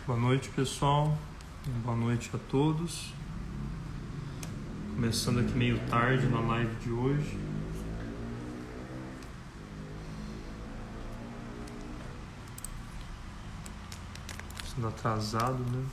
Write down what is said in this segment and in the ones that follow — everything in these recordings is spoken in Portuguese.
Boa noite, pessoal. Boa noite a todos. Começando aqui meio tarde na live de hoje. Sendo atrasado, né?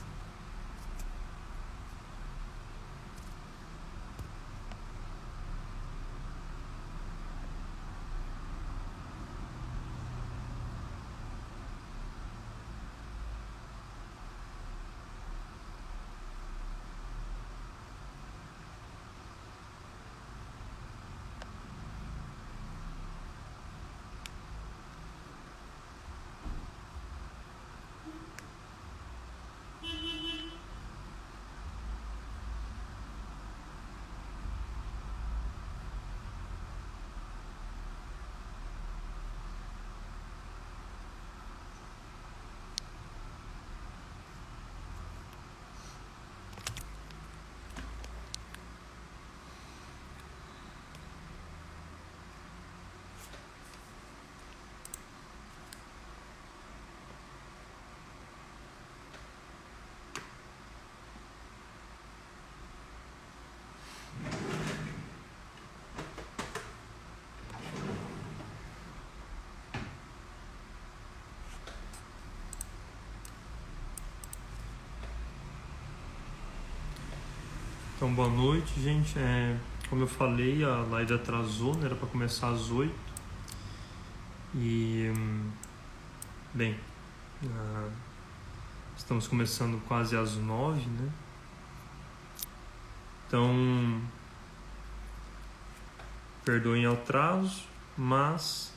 Então, boa noite, gente. Como eu falei, a live atrasou, né? Era para começar às 8. E, bem, estamos começando quase às 9, né? Então, perdoem o atraso, mas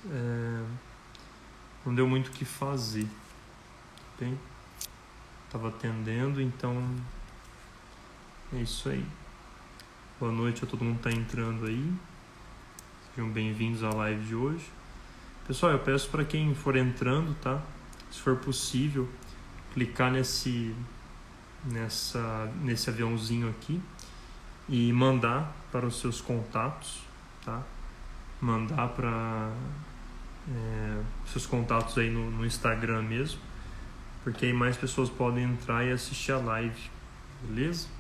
não deu muito o que fazer, bem? Estava atendendo, então é isso aí. Boa noite a todo mundo que está entrando aí. Sejam bem-vindos à live de hoje. Pessoal, eu peço para quem for entrando, tá? Se for possível, clicar nesse aviãozinho aqui e mandar para os seus contatos, tá? Mandar para seus contatos aí no Instagram mesmo, porque aí mais pessoas podem entrar e assistir a live, beleza?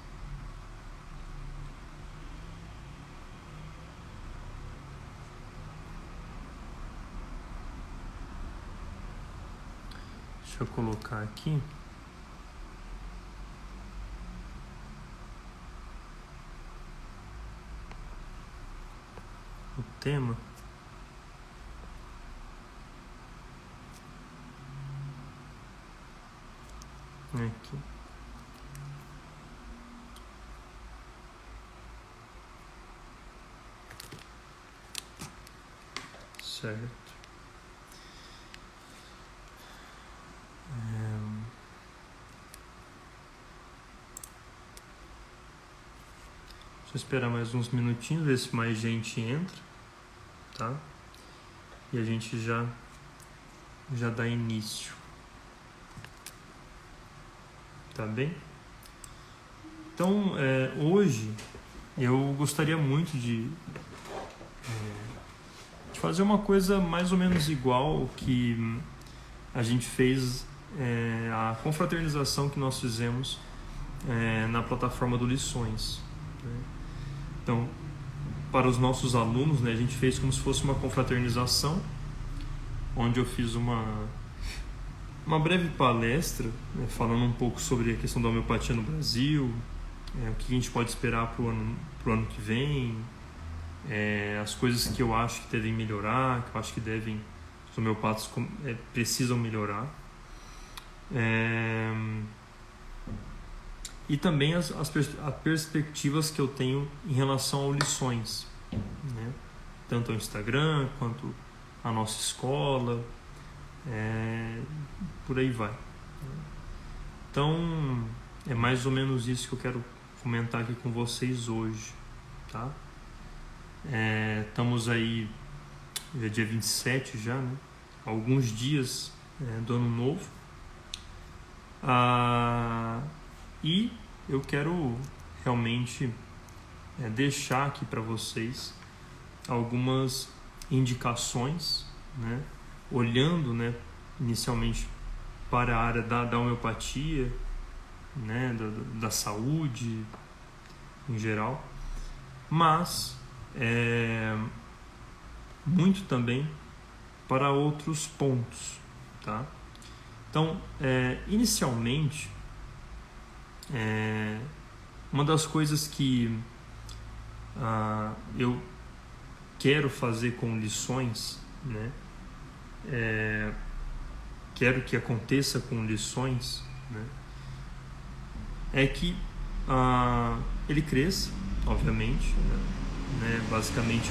Deixa eu colocar aqui. O tema. Aqui. Certo. Deixa eu esperar mais uns minutinhos, ver se mais gente entra, tá? E a gente já dá início. Tá bem? Então, hoje eu gostaria muito de fazer uma coisa mais ou menos igual que a gente fez, a confraternização que nós fizemos na plataforma do Lições, né? Então, para os nossos alunos, né, a gente fez como se fosse uma confraternização, onde eu fiz uma breve palestra, né, falando um pouco sobre a questão da homeopatia no Brasil, o que a gente pode esperar para o ano que vem, as coisas que eu acho que devem melhorar, que eu acho que os homeopatas precisam melhorar. E também as perspectivas que eu tenho em relação ao Lições, né? Tanto ao Instagram quanto à nossa escola, por aí vai. Então, é mais ou menos isso que eu quero comentar aqui com vocês hoje, tá? Estamos aí, já dia 27 já, né? Alguns dias do ano novo. E eu quero realmente deixar aqui para vocês algumas indicações, né? Olhando, né, inicialmente para a área da homeopatia, né, da saúde em geral, mas muito também para outros pontos, tá? Então, inicialmente, uma das coisas que eu quero fazer com lições, né, quero que aconteça com lições, né, é que ele cresça, obviamente, né, basicamente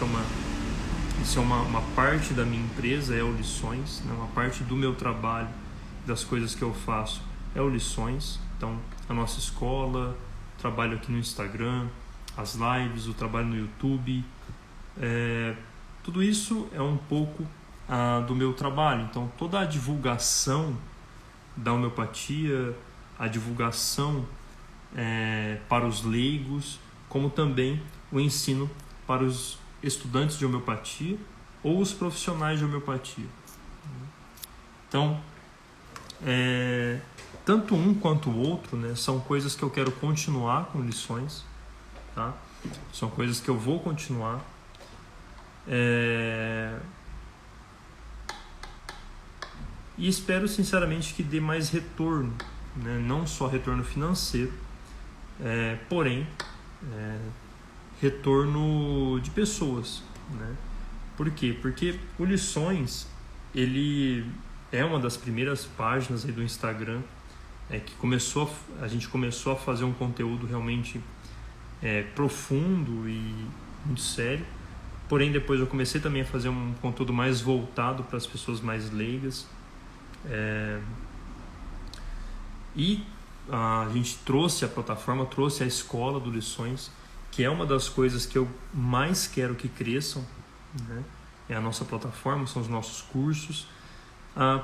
isso é uma parte da minha empresa, é o Lições, né, uma parte do meu trabalho, das coisas que eu faço é o Lições. Então, a nossa escola, o trabalho aqui no Instagram, as lives, o trabalho no YouTube, tudo isso é um pouco do meu trabalho. Então, toda a divulgação da homeopatia, a divulgação para os leigos, como também o ensino para os estudantes de homeopatia ou os profissionais de homeopatia. Então, tanto um quanto o outro, né, são coisas que eu quero continuar com lições, tá? São coisas que eu vou continuar. E espero sinceramente que dê mais retorno, né? Não só retorno financeiro, porém retorno de pessoas, né? Por quê? Porque o Lições, ele é uma das primeiras páginas aí do Instagram que a gente começou a fazer um conteúdo realmente profundo e muito sério. Porém, depois eu comecei também a fazer um conteúdo mais voltado para as pessoas mais leigas. E a gente trouxe a plataforma, trouxe a escola do Lições, que é uma das coisas que eu mais quero que cresçam, né? É a nossa plataforma, são os nossos cursos.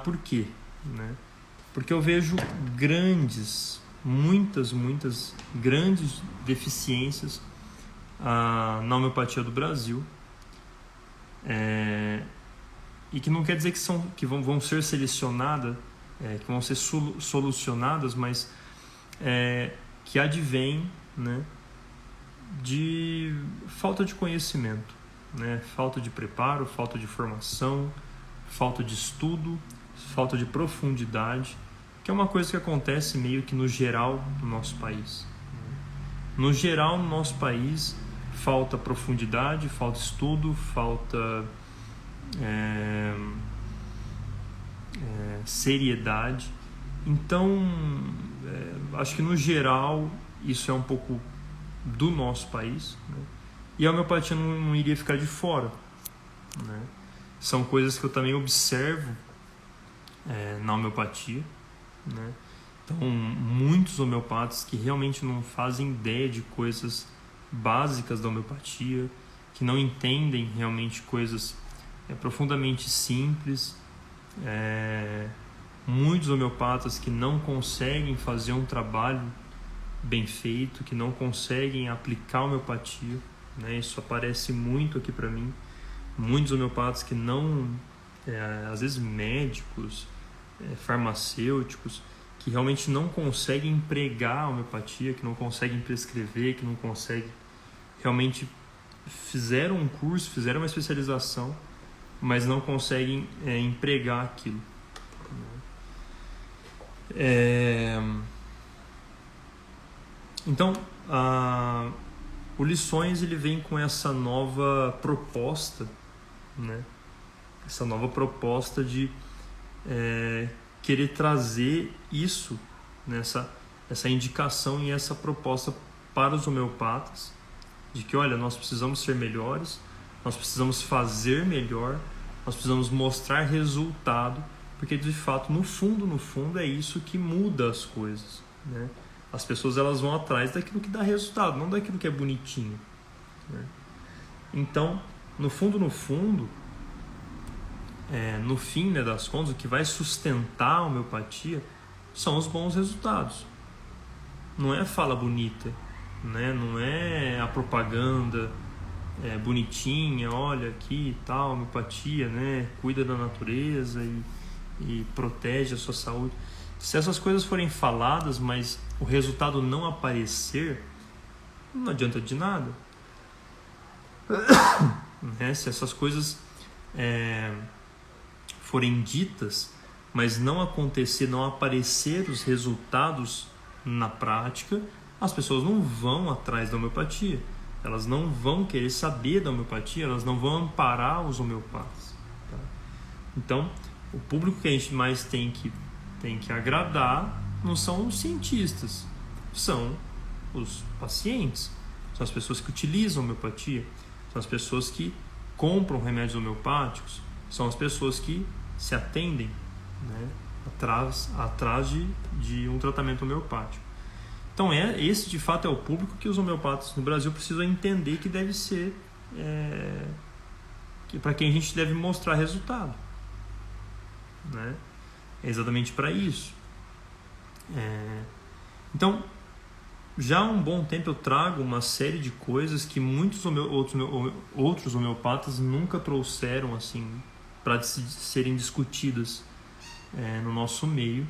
Por quê? Né? Porque eu vejo muitas grandes deficiências na homeopatia do Brasil, e que não quer dizer que vão ser selecionadas, que vão ser solucionadas, mas que advém, né, de falta de conhecimento, né, falta de preparo, falta de formação, falta de estudo, falta de profundidade, que é uma coisa que acontece meio que no geral no nosso país. No geral, no nosso país, falta profundidade, falta estudo, falta seriedade. Então, acho que no geral isso é um pouco do nosso país, né? E a homeopatia não iria ficar de fora, né? São coisas que eu também observo na homeopatia, né? Então, muitos homeopatas que realmente não fazem ideia de coisas básicas da homeopatia, que não entendem realmente coisas profundamente simples, muitos homeopatas que não conseguem fazer um trabalho bem feito, que não conseguem aplicar a homeopatia, né? Isso aparece muito aqui para mim. Muitos homeopatas que não, às vezes médicos, farmacêuticos, que realmente não conseguem empregar a homeopatia, que não conseguem prescrever, que não conseguem, realmente fizeram um curso, fizeram uma especialização, mas não conseguem empregar aquilo. Então, o Lições ele vem com essa nova proposta, né? Essa nova proposta de querer trazer isso, né? Essa indicação e essa proposta para os homeopatas, de que, olha, nós precisamos ser melhores, nós precisamos fazer melhor, nós precisamos mostrar resultado, porque de fato, no fundo é isso que muda as coisas, né? As pessoas elas vão atrás daquilo que dá resultado, não daquilo que é bonitinho, né? Então, no fundo, no fim, né, das contas, o que vai sustentar a homeopatia são os bons resultados. Não é a fala bonita, né? Não é a propaganda bonitinha, olha aqui e tal, homeopatia, né? Cuida da natureza e protege a sua saúde. Se essas coisas forem faladas, mas o resultado não aparecer, não adianta de nada. Né? Se essas coisas forem ditas, mas não acontecer, não aparecer os resultados na prática, as pessoas não vão atrás da homeopatia. Elas não vão querer saber da homeopatia, elas não vão amparar os homeopatas. Tá? Então, o público que a gente mais tem que agradar não são os cientistas, são os pacientes, são as pessoas que utilizam a homeopatia, são as pessoas que compram remédios homeopáticos, são as pessoas que se atendem, né, atrás de um tratamento homeopático. Então esse de fato é o público que os homeopatas no Brasil precisam entender que deve ser para quem a gente deve mostrar resultado, né? É exatamente para isso. Então, já há um bom tempo eu trago uma série de coisas que muitos outros homeopatas nunca trouxeram assim para serem discutidas no nosso meio.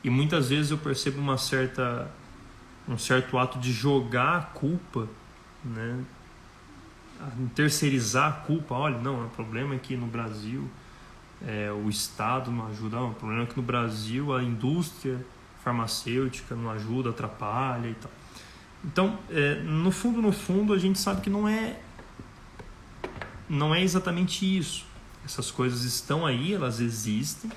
E muitas vezes eu percebo um certo ato de jogar a culpa, né? Terceirizar a culpa. Olha, não, o problema é que no Brasil o Estado não ajuda. Não, o problema é que no Brasil a indústria farmacêutica não ajuda, atrapalha e tal. Então, no fundo, a gente sabe que não é exatamente isso. Essas coisas estão aí, elas existem,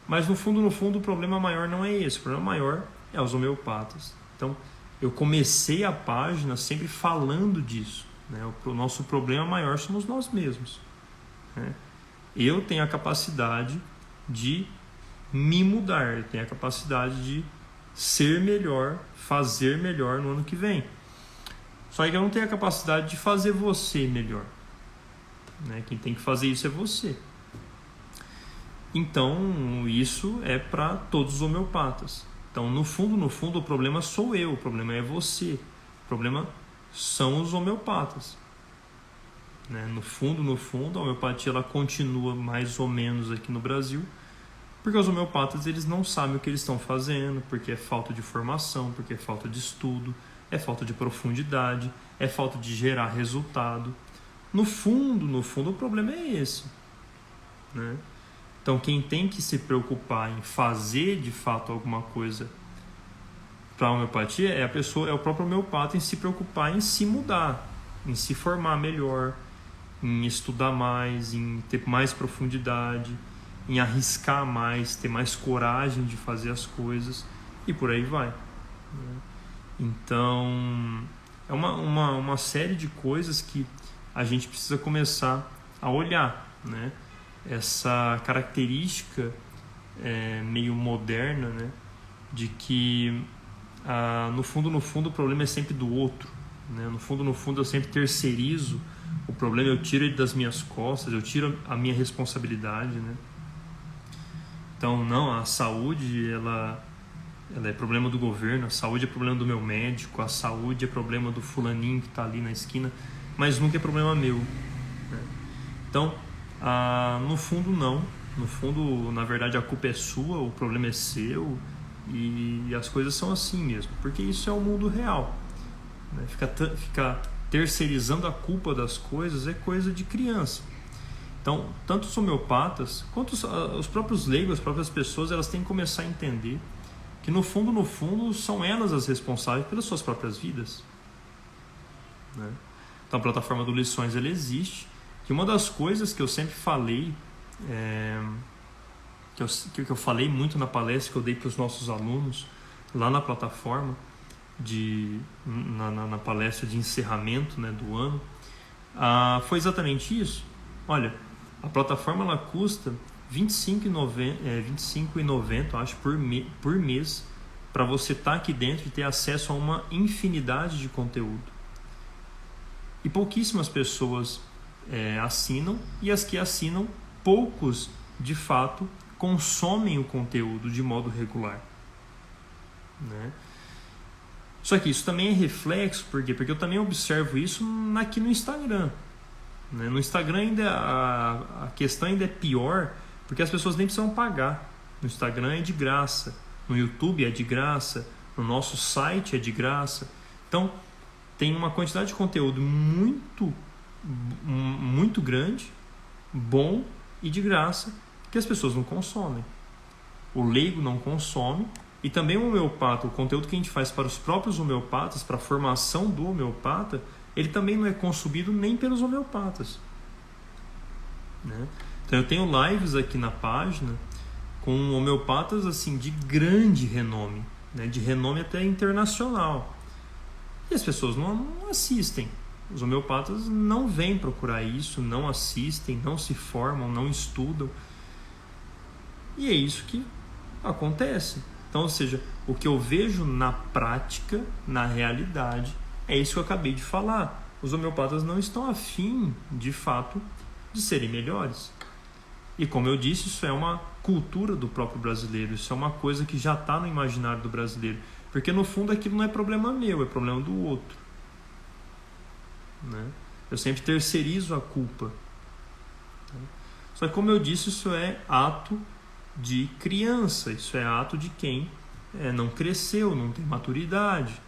mas no fundo, o problema maior não é esse. O problema maior é os homeopatas. Então, eu comecei a página sempre falando disso, né? O nosso problema maior somos nós mesmos, né? Eu tenho a capacidade de me mudar, eu tenho a capacidade de ser melhor, fazer melhor no ano que vem. Só que eu não tenho a capacidade de fazer você melhor, né? Quem tem que fazer isso é você. Então, isso é para todos os homeopatas. Então, no fundo, o problema sou eu, o problema é você, o problema são os homeopatas, né? No fundo, a homeopatia ela continua mais ou menos aqui no Brasil, porque os homeopatas eles não sabem o que eles estão fazendo, porque é falta de formação, porque é falta de estudo, é falta de profundidade, é falta de gerar resultado. No fundo, o problema é esse, né? Então, quem tem que se preocupar em fazer de fato alguma coisa para a homeopatia é o próprio homeopata em se preocupar em se mudar, em se formar melhor, em estudar mais, em ter mais profundidade, em arriscar mais, ter mais coragem de fazer as coisas e por aí vai, né? Então, é uma série de coisas que a gente precisa começar a olhar, né? Essa característica meio moderna, né? De que no fundo o problema é sempre do outro, né? No fundo eu sempre terceirizo o problema, eu tiro ele das minhas costas, eu tiro a minha responsabilidade, né? Então, não, a saúde ela é problema do governo, a saúde é problema do meu médico, a saúde é problema do fulaninho que está ali na esquina, mas nunca é problema meu, né? Então, no fundo não, no fundo na verdade a culpa é sua, o problema é seu e as coisas são assim mesmo, porque isso é o mundo real, né? Ficar terceirizando a culpa das coisas é coisa de criança. Então, tanto os homeopatas quanto os próprios leigos, as próprias pessoas, elas têm que começar a entender que no fundo são elas as responsáveis pelas suas próprias vidas, né? Então a plataforma do Lições ela existe. E uma das coisas que eu sempre falei, que eu falei muito na palestra que eu dei para os nossos alunos lá na plataforma, na palestra de encerramento, né, do ano, foi exatamente isso. Olha, a plataforma ela custa R$ 25,90, acho, por mês, para você estar aqui dentro e ter acesso a uma infinidade de conteúdo. E pouquíssimas pessoas assinam, e as que assinam, poucos de fato consomem o conteúdo de modo regular, né? Só que isso também é reflexo, por quê? Porque eu também observo isso aqui no Instagram, né? No Instagram ainda a questão ainda é pior, Porque as pessoas nem precisam pagar. No Instagram é de graça, no YouTube é de graça, no nosso site é de graça. Então, tem uma quantidade de conteúdo muito grande, bom e de graça, que as pessoas não consomem. O leigo não consome, e também o homeopata, o conteúdo que a gente faz para os próprios homeopatas, para a formação do homeopata, ele também não é consumido nem pelos homeopatas, né? Então eu tenho lives aqui na página com homeopatas assim, de grande renome, né? De renome até internacional. E as pessoas não assistem. Os homeopatas não vêm procurar isso, não assistem, não se formam, não estudam. E é isso que acontece. Então, ou seja, o que eu vejo na prática, na realidade, é isso que eu acabei de falar. Os homeopatas não estão afim, de fato, de serem melhores. E como eu disse, isso é uma cultura do próprio brasileiro. Isso é uma coisa que já está no imaginário do brasileiro. Porque no fundo aquilo não é problema meu, é problema do outro, né? Eu sempre terceirizo a culpa. Só que como eu disse, isso é ato de criança. Isso é ato de quem não cresceu, não tem maturidade,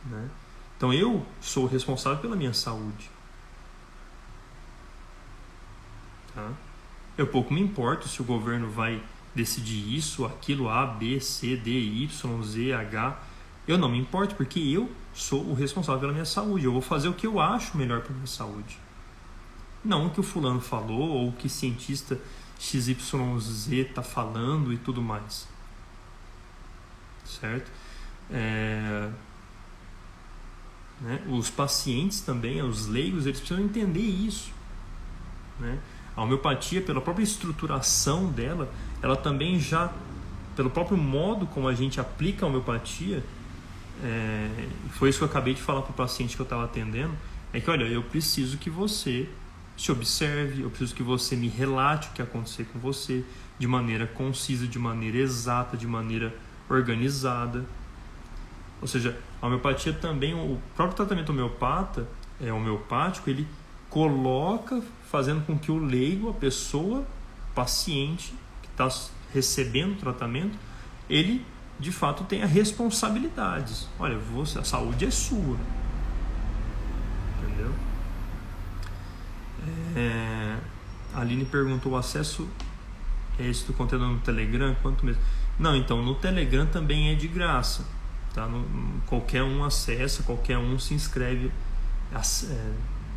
né? Então eu sou responsável pela minha saúde, tá? Eu pouco me importo se o governo vai decidir isso, aquilo, A, B, C, D, Y, Z, H. Eu não me importo, porque eu sou o responsável pela minha saúde. Eu vou fazer o que eu acho melhor para a minha saúde. Não o que o fulano falou, ou o que cientista XYZ está falando e tudo mais. Certo? Né? Os pacientes também, os leigos, eles precisam entender isso, né? A homeopatia, pela própria estruturação dela, ela também já, pelo próprio modo como a gente aplica a homeopatia, foi isso que eu acabei de falar para o paciente que eu estava atendendo, é que, olha, eu preciso que você se observe, eu preciso que você me relate o que aconteceu com você, de maneira concisa, de maneira exata, de maneira organizada. Ou seja, a homeopatia também, o próprio tratamento homeopático, ele coloca, fazendo com que o leigo, a pessoa, o paciente que está recebendo o tratamento, ele de fato tenha responsabilidades. Olha, a saúde é sua, entendeu? A Aline perguntou: o acesso é esse do conteúdo no Telegram? Quanto mesmo? Não, então no Telegram também é de graça, tá? Qualquer um acessa, qualquer um se inscreve,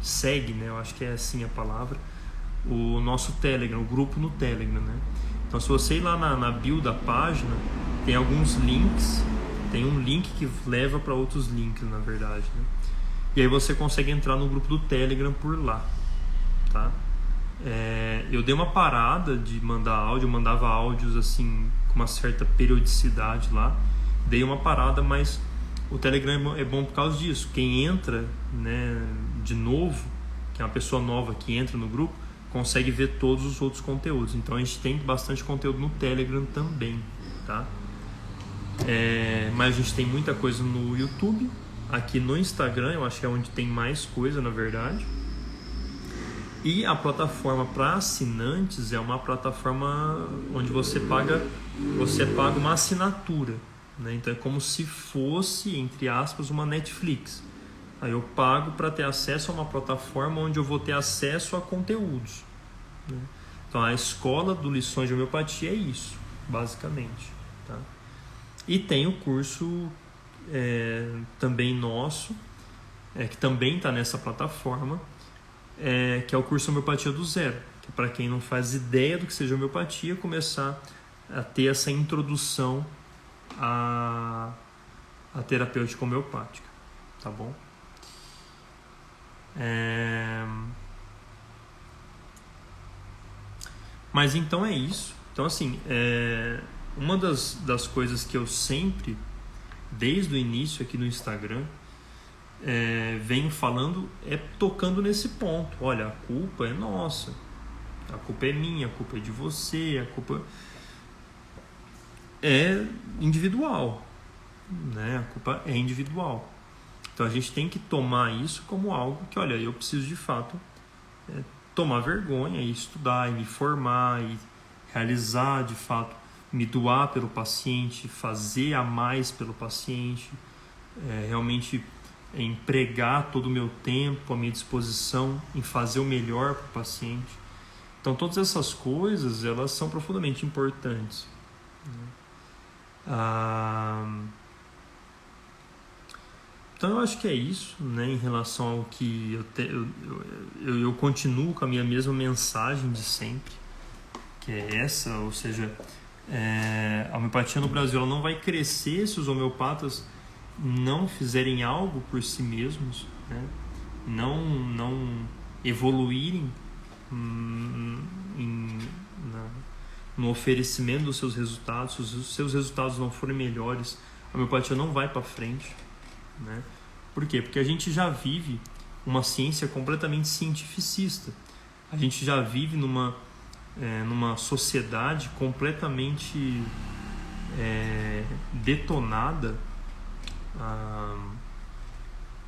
segue, né? Eu acho que é assim a palavra, o nosso Telegram, o grupo no Telegram, né? Então, se você ir lá na bio da página, tem alguns links, tem um link que leva para outros links, na verdade, né? E aí você consegue entrar no grupo do Telegram por lá, tá? Eu dei uma parada de mandar áudio, eu mandava áudios assim com uma certa periodicidade lá, dei uma parada, mas o Telegram é bom por causa disso. Quem entra, né, de novo, que é uma pessoa nova que entra no grupo, consegue ver todos os outros conteúdos. Então a gente tem bastante conteúdo no Telegram também, tá? Mas a gente tem muita coisa no YouTube. Aqui no Instagram eu acho que é onde tem mais coisa, na verdade. E a plataforma para assinantes é uma plataforma onde você paga uma assinatura, né? Então é como se fosse, entre aspas, uma Netflix. Aí eu pago para ter acesso a uma plataforma onde eu vou ter acesso a conteúdos, né? Então a escola do Lições de Homeopatia é isso, basicamente, tá? E tem o curso também nosso, que também está nessa plataforma, que é o curso Homeopatia do Zero, que é para quem não faz ideia do que seja homeopatia, começar a ter essa introdução à terapêutica homeopática, tá bom? Mas então é isso. Então, assim, uma das coisas que eu sempre, desde o início aqui no Instagram, venho falando, tocando nesse ponto. Olha, a culpa é nossa, a culpa é minha, a culpa é de você, a culpa é individual, né? A culpa é individual. Então a gente tem que tomar isso como algo que, olha, eu preciso de fato tomar vergonha e estudar e me formar e realizar de fato, me doar pelo paciente, fazer a mais pelo paciente, realmente empregar todo o meu tempo, a minha disposição em fazer o melhor para o paciente. Então todas essas coisas, elas são profundamente importantes, né? Então eu acho que é isso, né, em relação ao que eu continuo com a minha mesma mensagem de sempre, que é essa, ou seja, a homeopatia no Brasil ela não vai crescer se os homeopatas não fizerem algo por si mesmos, né? não evoluírem no oferecimento dos seus resultados. Se os seus resultados não forem melhores, a homeopatia não vai para frente, né? Por quê? Porque a gente já vive uma ciência completamente cientificista. A gente já vive numa sociedade completamente detonada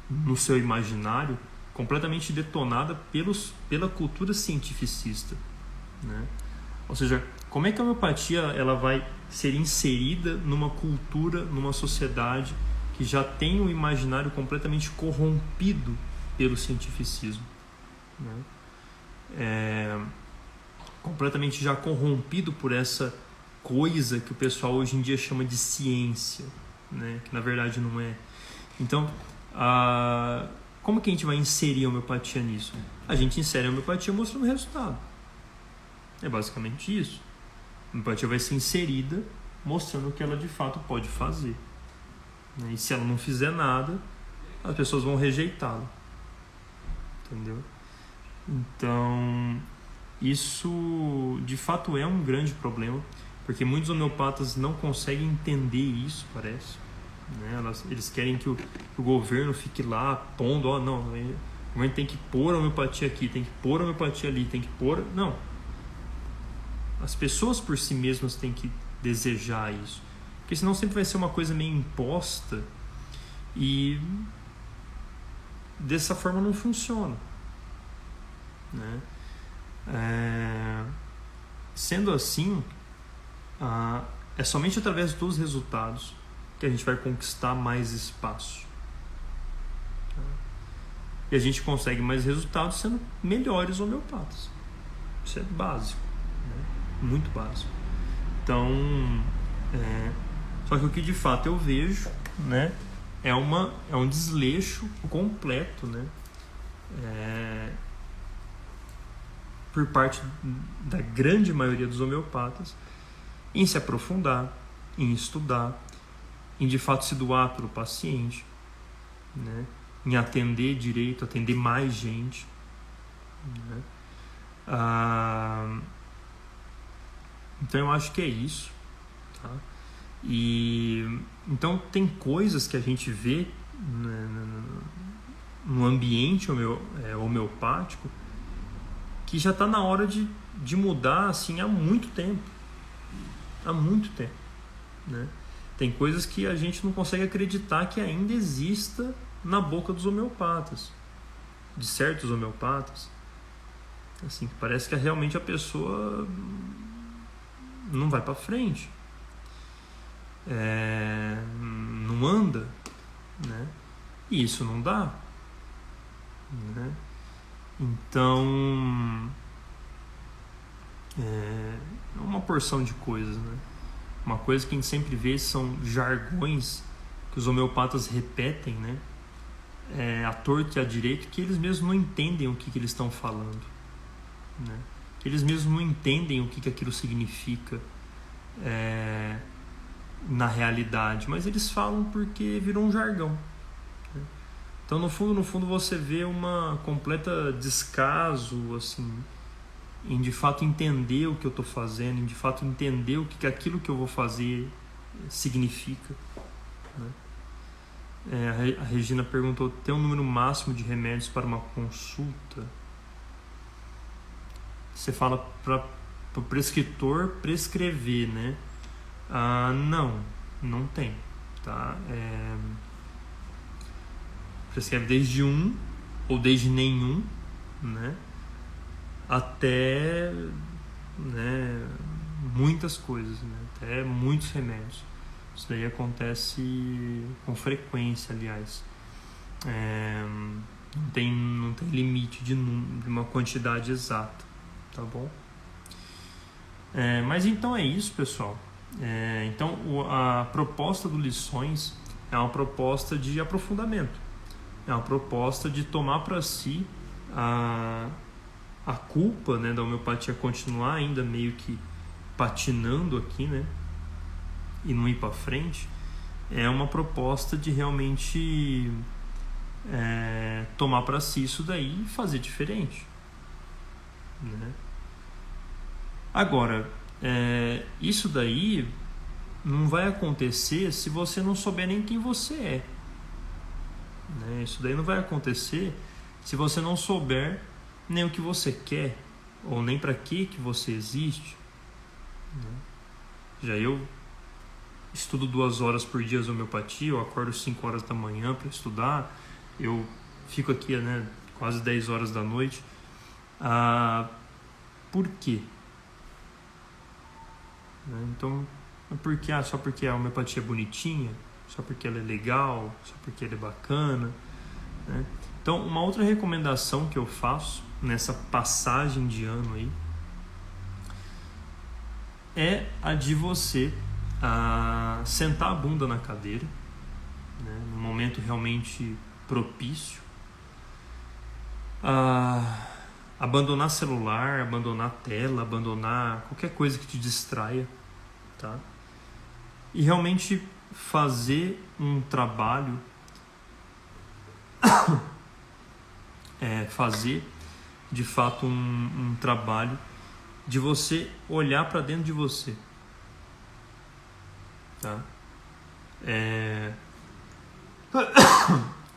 no seu imaginário, completamente detonada pela cultura cientificista, né? Ou seja, como é que a homeopatia ela vai ser inserida numa cultura, numa sociedade que já tem um imaginário completamente corrompido pelo cientificismo, né? Completamente já corrompido por essa coisa que o pessoal hoje em dia chama de ciência, né? Que na verdade não é. Então, como que a gente vai inserir a homeopatia nisso? A gente insere a homeopatia mostrando o resultado. É basicamente isso. A homeopatia vai ser inserida mostrando o que ela de fato pode fazer. E se ela não fizer nada, as pessoas vão rejeitá-la. Entendeu? Então, isso de fato é um grande problema, porque muitos homeopatas não conseguem entender isso, parece, né? Eles querem que o governo fique lá pondo, não, a gente tem que pôr a homeopatia aqui, tem que pôr a homeopatia ali, tem que pôr... Não. As pessoas por si mesmas têm que desejar isso, porque senão sempre vai ser uma coisa meio imposta e dessa forma não funciona, né? Sendo assim, é somente através dos resultados que a gente vai conquistar mais espaço, e a gente consegue mais resultados sendo melhores homeopatas. Isso é básico, né? Muito básico. Então, só que o que de fato eu vejo, né, é um desleixo completo, né, por parte da grande maioria dos homeopatas em se aprofundar, em estudar, em de fato se doar para o paciente, né, em atender direito, atender mais gente, né. Então eu acho que é isso, tá? E então tem coisas que a gente vê, né, no ambiente homeopático que já está na hora de mudar assim, há muito tempo, né? Tem coisas que a gente não consegue acreditar que ainda exista na boca dos homeopatas, de certos homeopatas, assim, que parece que realmente a pessoa não vai para frente, não anda, né? E isso não dá, né? Então é uma porção de coisas, né? Uma coisa que a gente sempre vê são jargões que os homeopatas repetem, né? À torto e à direito, que eles mesmos não entendem o que eles estão falando, né? Eles mesmos não entendem o que aquilo significa na realidade, mas eles falam porque virou um jargão, né? Então no fundo você vê uma completa descaso assim, em de fato entender o que eu estou fazendo, em de fato entender o que aquilo que eu vou fazer significa, né? A Regina perguntou: tem um número máximo de remédios para uma consulta? Você fala para o prescritor prescrever, né? Não tem, tá? Prescreve desde 1 ou desde nenhum, né? Até, né, muitas coisas, né? Até muitos remédios. Isso daí acontece com frequência, aliás. Não tem limite de uma quantidade exata, tá bom? Mas então é isso, pessoal. Então a proposta do Lições é uma proposta de aprofundamento, é uma proposta de tomar para si a culpa, né, da homeopatia continuar ainda meio que patinando aqui, né, e não ir para frente. É uma proposta de realmente tomar para si isso daí e fazer diferente, né? Agora, isso daí não vai acontecer se você não souber nem quem você é, né? Isso daí não vai acontecer se você não souber nem o que você quer ou nem para que você existe, né? Já eu estudo 2 horas por dia de homeopatia, eu acordo 5 horas da manhã para estudar, eu fico aqui, né, quase 10 horas da noite. Por quê? Então, só porque a homeopatia é bonitinha, só porque ela é legal, só porque ela é bacana, né? Então, uma outra recomendação que eu faço nessa passagem de ano aí é a de você sentar a bunda na cadeira, né, num momento realmente propício, abandonar celular, abandonar tela, abandonar qualquer coisa que te distraia, tá? E realmente fazer um trabalho, fazer de fato um trabalho de você olhar para dentro de você, tá?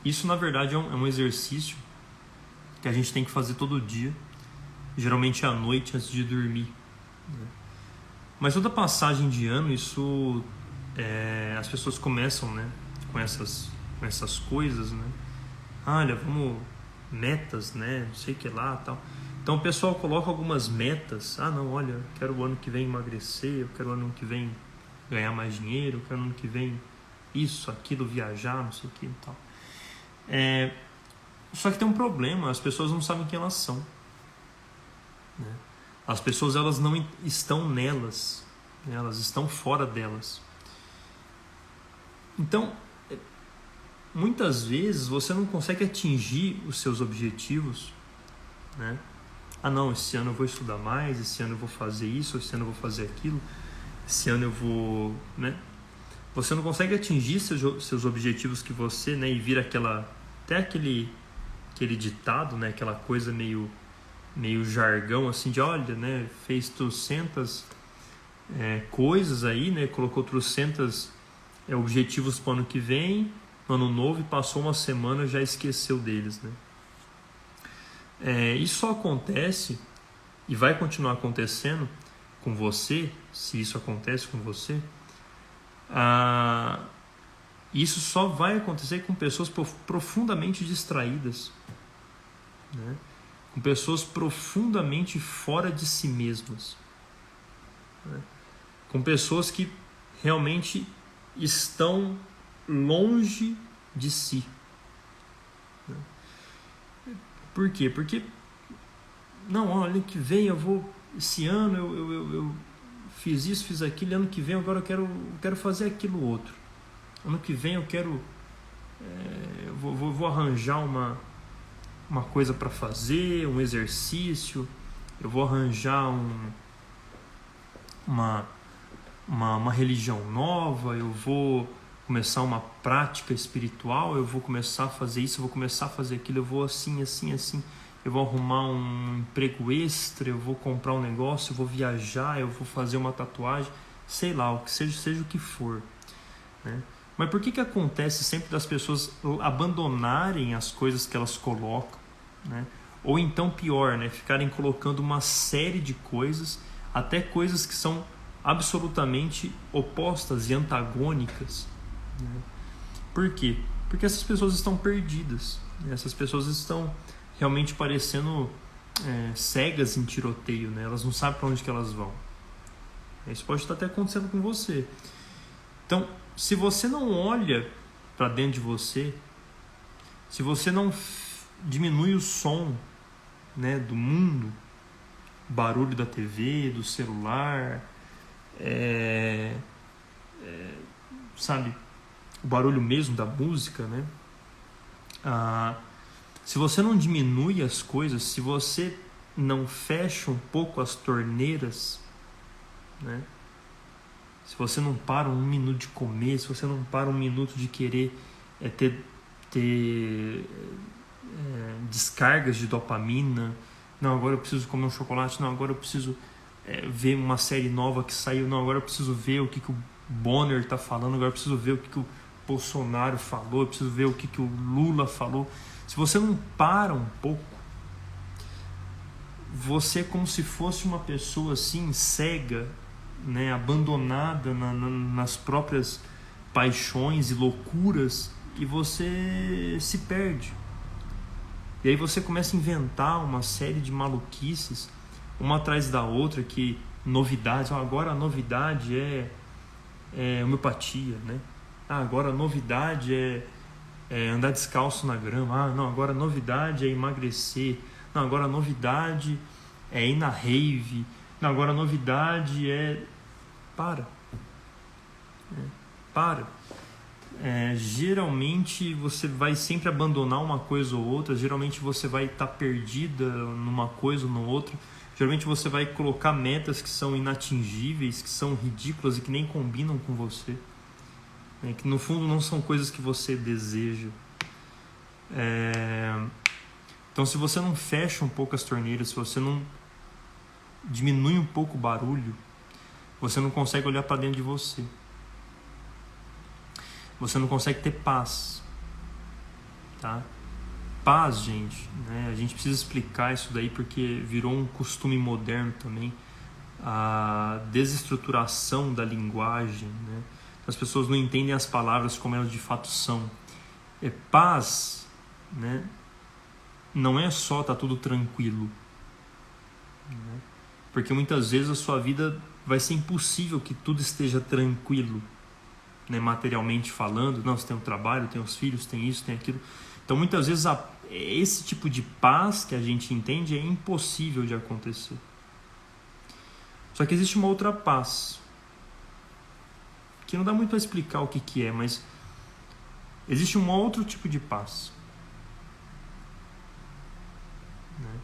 Isso na verdade é um exercício que a gente tem que fazer todo dia, geralmente à noite antes de dormir, né? Mas toda passagem de ano, isso as pessoas começam, né, com essas coisas, né? Olha, vamos, metas, né, não sei o que lá, tal. Então o pessoal coloca algumas metas. Não, olha, eu quero o ano que vem emagrecer, eu quero o ano que vem ganhar mais dinheiro, eu quero o ano que vem isso, aquilo, viajar, não sei o que e tal. Só que tem um problema, as pessoas não sabem quem elas são, né? As pessoas, elas não estão nelas, né? Elas estão fora delas. Então, muitas vezes você não consegue atingir os seus objetivos, né? Não, esse ano eu vou estudar mais, esse ano eu vou fazer isso, esse ano eu vou fazer aquilo, esse ano eu vou, né? Você não consegue atingir seus objetivos que você, né, e vira até aquele ditado, né, aquela coisa meio jargão assim de, olha, né, fez 300 coisas aí, né, colocou 300 objetivos para o ano que vem, no ano novo, e passou uma semana e já esqueceu deles, né? Isso só acontece e vai continuar acontecendo com você, se isso acontece com você. Isso só vai acontecer com pessoas profundamente distraídas, né? Com pessoas profundamente fora de si mesmas, né? Com pessoas que realmente estão longe de si, né? Por quê? Porque, não, olha, que vem esse ano eu fiz isso, fiz aquilo, ano que vem agora eu quero fazer aquilo outro. Ano que vem eu quero, vou arranjar uma coisa para fazer, um exercício, eu vou arranjar uma religião nova, eu vou começar uma prática espiritual, eu vou começar a fazer isso, eu vou começar a fazer aquilo, eu vou assim, eu vou arrumar um emprego extra, eu vou comprar um negócio, eu vou viajar, eu vou fazer uma tatuagem, sei lá, o que seja o que for, né? Mas por que acontece sempre das pessoas abandonarem as coisas que elas colocam, né? Ou então pior, né, ficarem colocando uma série de coisas, até coisas que são absolutamente opostas e antagônicas, né? Por quê? Porque essas pessoas estão perdidas, né? Essas pessoas estão realmente parecendo cegas em tiroteio, né? Elas não sabem para onde que elas vão, Isso pode estar até acontecendo com você. Então, se você não olha para dentro de você, se você não diminui o som, né, do mundo, barulho da TV, do celular, sabe, o barulho mesmo da música, né? Se você não diminui as coisas, se você não fecha um pouco as torneiras, né? Se você não para um minuto de comer, se você não para um minuto de querer ter descargas de dopamina, não, agora eu preciso comer um chocolate, não, agora eu preciso ver uma série nova que saiu, não, agora eu preciso ver o que o Bonner está falando, agora eu preciso ver o que o Bolsonaro falou, eu preciso ver o que o Lula falou. Se você não para um pouco, você é como se fosse uma pessoa assim, cega, né, abandonada nas próprias paixões e loucuras, e você se perde. E aí você começa a inventar uma série de maluquices, uma atrás da outra, que novidades. Agora a novidade é homeopatia, né? Agora a novidade é andar descalço na grama. Não, agora a novidade é emagrecer. Não, agora a novidade é ir na rave. Não, agora a novidade é... Para. Geralmente você vai sempre abandonar uma coisa ou outra. Geralmente você vai estar perdida numa coisa ou no outra. Geralmente você vai colocar metas que são inatingíveis, que são ridículas e que nem combinam com você, que no fundo não são coisas que você deseja. Então, se você não fecha um pouco as torneiras, se você não diminui um pouco o barulho, você não consegue olhar para dentro de você. Você não consegue ter paz, tá? Paz, gente, né? A gente precisa explicar isso daí porque virou um costume moderno também, a desestruturação da linguagem, né? As pessoas não entendem as palavras como elas de fato são. Paz, né? Não é só tá tudo tranquilo, né? Porque muitas vezes a sua vida vai ser impossível que tudo esteja tranquilo, né? Materialmente falando. Não, você tem um trabalho, tem os filhos, tem isso, tem aquilo. Então muitas vezes esse tipo de paz que a gente entende é impossível de acontecer. Só que existe uma outra paz, que não dá muito para explicar o que é, mas existe um outro tipo de paz, né?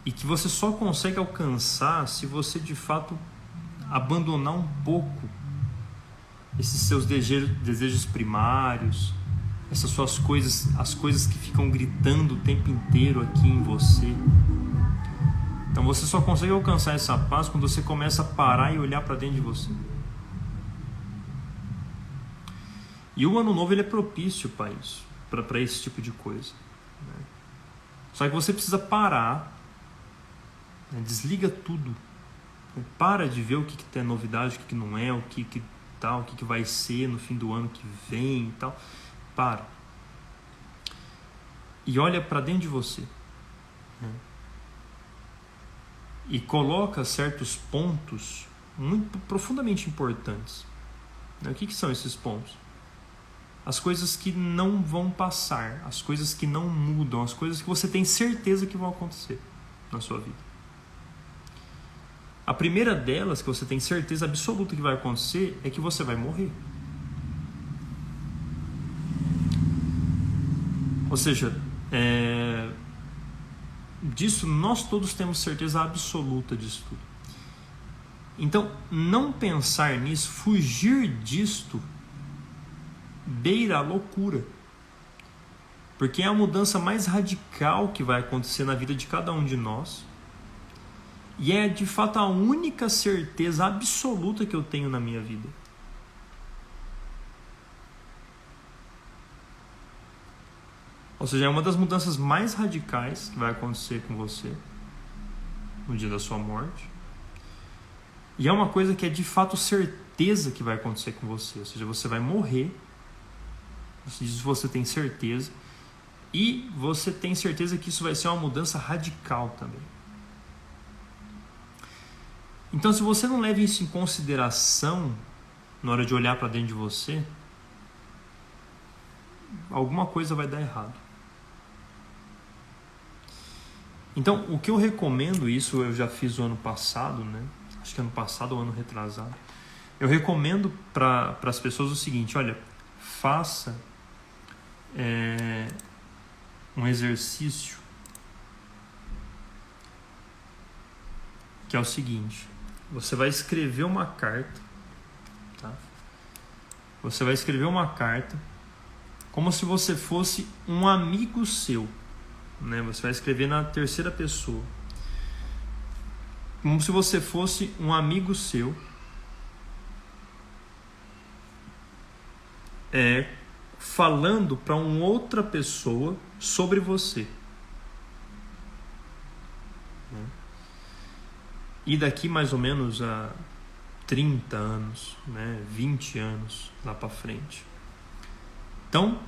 E que você só consegue alcançar se você de fato abandonar um pouco esses seus desejos primários, essas suas coisas, as coisas que ficam gritando o tempo inteiro aqui em você. Então você só consegue alcançar essa paz quando você começa a parar e olhar para dentro de você. E o ano novo ele é propício para isso, para esse tipo de coisa, né? Só que você precisa parar, né? Desliga tudo, né? Para de ver o que é novidade, o que não é, o que vai ser no fim do ano que vem e tal. Para e olha para dentro de você, né? E coloca certos pontos muito profundamente importantes, né? O que são esses pontos? As coisas que não vão passar, as coisas que não mudam, as coisas que você tem certeza que vão acontecer na sua vida. A primeira delas, que você tem certeza absoluta que vai acontecer, é que você vai morrer. Ou seja, disso nós todos temos certeza absoluta disso tudo. Então, não pensar nisso, fugir disto, beira a loucura. Porque é a mudança mais radical que vai acontecer na vida de cada um de nós. E é de fato a única certeza absoluta que eu tenho na minha vida. Ou seja, é uma das mudanças mais radicais que vai acontecer com você no dia da sua morte. E é uma coisa que é de fato certeza que vai acontecer com você. Ou seja, você vai morrer. Isso você tem certeza. E você tem certeza que isso vai ser uma mudança radical também. Então, se você não leva isso em consideração na hora de olhar para dentro de você, alguma coisa vai dar errado. Então, o que eu recomendo, isso eu já fiz o ano passado, né? Acho que ano passado ou ano retrasado. Eu recomendo para as pessoas o seguinte: olha, faça um exercício que é o seguinte: você vai escrever uma carta, tá? Você vai escrever uma carta como se você fosse um amigo seu, né? Você vai escrever na terceira pessoa, como se você fosse um amigo seu, falando para uma outra pessoa sobre você. E daqui mais ou menos a 30 anos, né, 20 anos lá para frente. Então,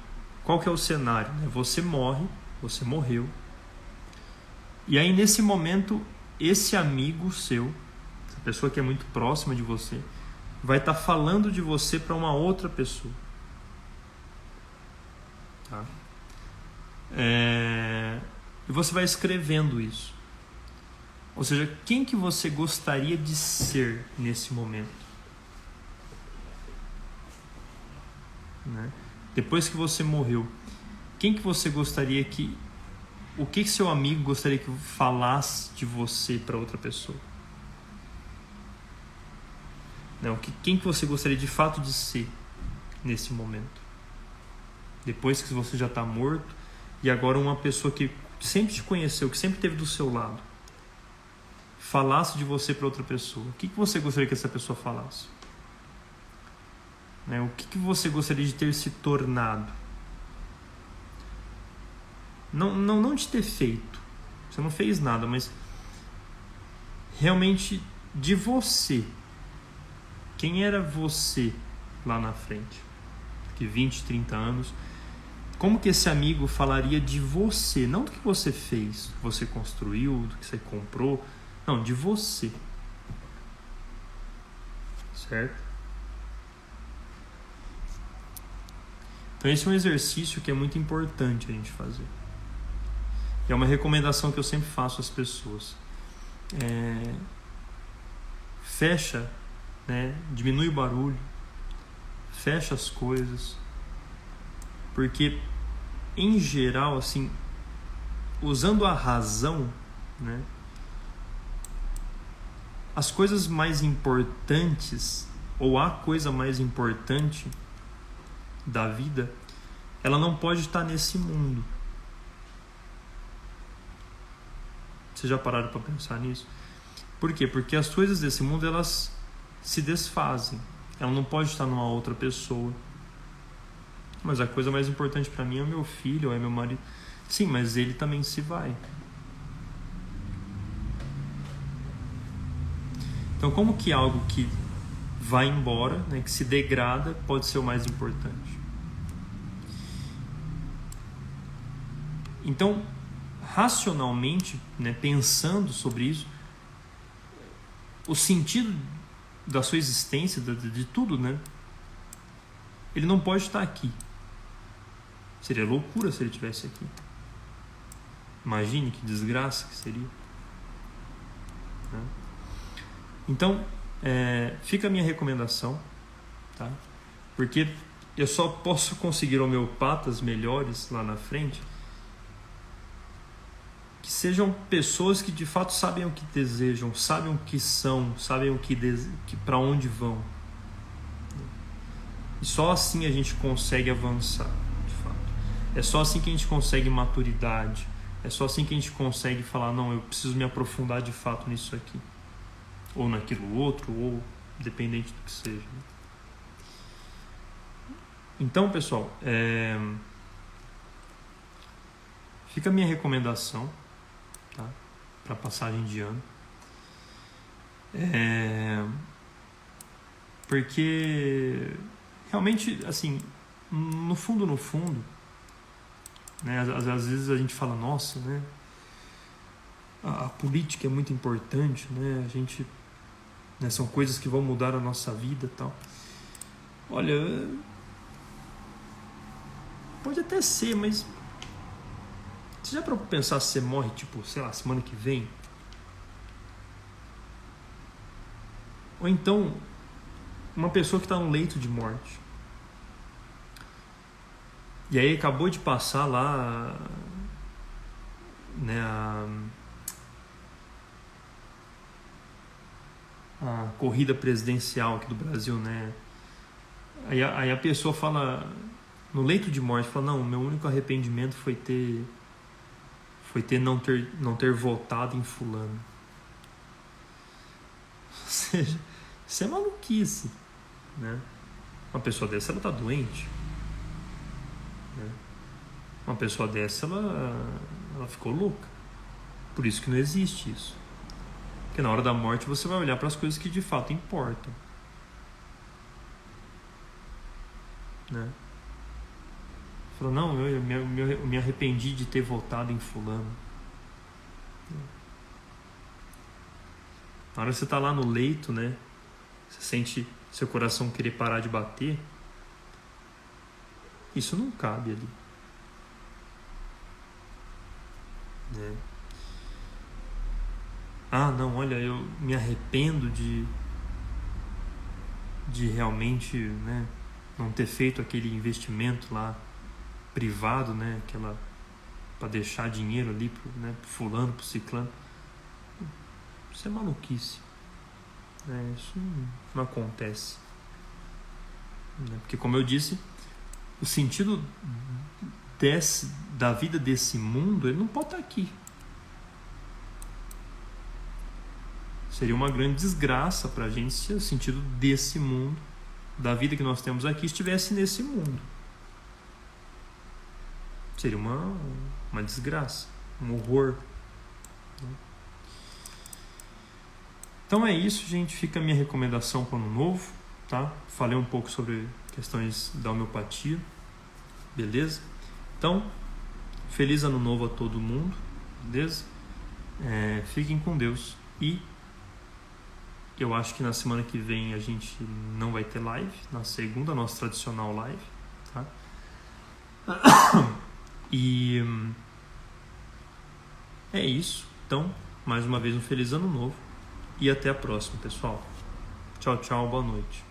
qual que é o cenário? Você morre, você morreu. E aí nesse momento, esse amigo seu, essa pessoa que é muito próxima de você, vai estar falando de você para uma outra pessoa. Tá? E você vai escrevendo isso. Ou seja, quem que você gostaria de ser nesse momento? Né? Depois que você morreu, quem que você gostaria que... O que seu amigo gostaria que falasse de você para outra pessoa? Não, quem que você gostaria de fato de ser nesse momento? Depois que você já está morto e agora uma pessoa que sempre te conheceu, que sempre esteve do seu lado, falasse de você para outra pessoa, o que você gostaria que essa pessoa falasse? O que você gostaria de ter se tornado? Não de ter feito, você não fez nada, mas realmente de você. Quem era você lá na frente? Que 20, 30 anos, como que esse amigo falaria de você? Não do que você fez, do que você construiu, do que você comprou. Não, de você. Certo? Então esse é um exercício que é muito importante a gente fazer. E é uma recomendação que eu sempre faço às pessoas. Fecha, né? Diminui o barulho. Fecha as coisas. Porque, em geral, assim, usando a razão, né? As coisas mais importantes, ou a coisa mais importante da vida, ela não pode estar nesse mundo. Vocês já pararam para pensar nisso? Por quê? Porque as coisas desse mundo, elas se desfazem. Ela não pode estar numa outra pessoa. Mas a coisa mais importante para mim é o meu filho, ou é meu marido. Sim, mas ele também se vai. Então, como que algo que vai embora, né, que se degrada, pode ser o mais importante? Então, racionalmente, né, pensando sobre isso, o sentido da sua existência, de tudo, né, ele não pode estar aqui. Seria loucura se ele estivesse aqui. Imagine que desgraça que seria. Né? Então, fica a minha recomendação, tá? Porque eu só posso conseguir homeopatas melhores lá na frente que sejam pessoas que de fato sabem o que desejam, sabem o que são, sabem o que para onde vão. E só assim a gente consegue avançar, de fato. É só assim que a gente consegue maturidade. É só assim que a gente consegue falar, não, eu preciso me aprofundar de fato nisso aqui. Ou naquilo outro, ou dependente do que seja. Então, pessoal, fica a minha recomendação, tá? Para passagem de ano. Porque realmente, assim, no fundo, né, às vezes a gente fala, nossa, né, a política é muito importante, né, a gente né? São coisas que vão mudar a nossa vida e tal. Olha, pode até ser, mas você já parou pra pensar se você morre, tipo, sei lá, semana que vem? Ou então, uma pessoa que está no leito de morte. E aí acabou de passar lá, né, a corrida presidencial aqui do Brasil, né? Aí a pessoa fala, no leito de morte, fala, não, meu único arrependimento foi não ter votado em fulano. Ou seja, isso é maluquice, né? Uma pessoa dessa, ela tá doente, né? Uma pessoa dessa, ela ficou louca. Por isso que não existe isso. Porque na hora da morte você vai olhar para as coisas que de fato importam, né? Falou, não, eu me arrependi de ter votado em fulano. Na hora que você tá lá no leito, né? Você sente seu coração querer parar de bater. Isso não cabe ali, né? Ah, não, olha, eu me arrependo de realmente, né, não ter feito aquele investimento lá privado, né, para deixar dinheiro ali pro fulano, pro ciclano. Isso é maluquice, né? Isso não acontece, né? Porque, como eu disse, o sentido da vida desse mundo, ele não pode estar aqui. Seria uma grande desgraça para a gente se o sentido desse mundo, da vida que nós temos aqui, estivesse nesse mundo. Seria uma desgraça, um horror. Então é isso, gente. Fica a minha recomendação para o ano novo, tá? Falei um pouco sobre questões da homeopatia, beleza? Então, feliz ano novo a todo mundo, beleza? Fiquem com Deus e eu acho que na semana que vem a gente não vai ter live, na segunda, a nossa tradicional live, tá? E é isso. Então, mais uma vez um feliz ano novo e até a próxima, pessoal. Tchau, tchau, boa noite.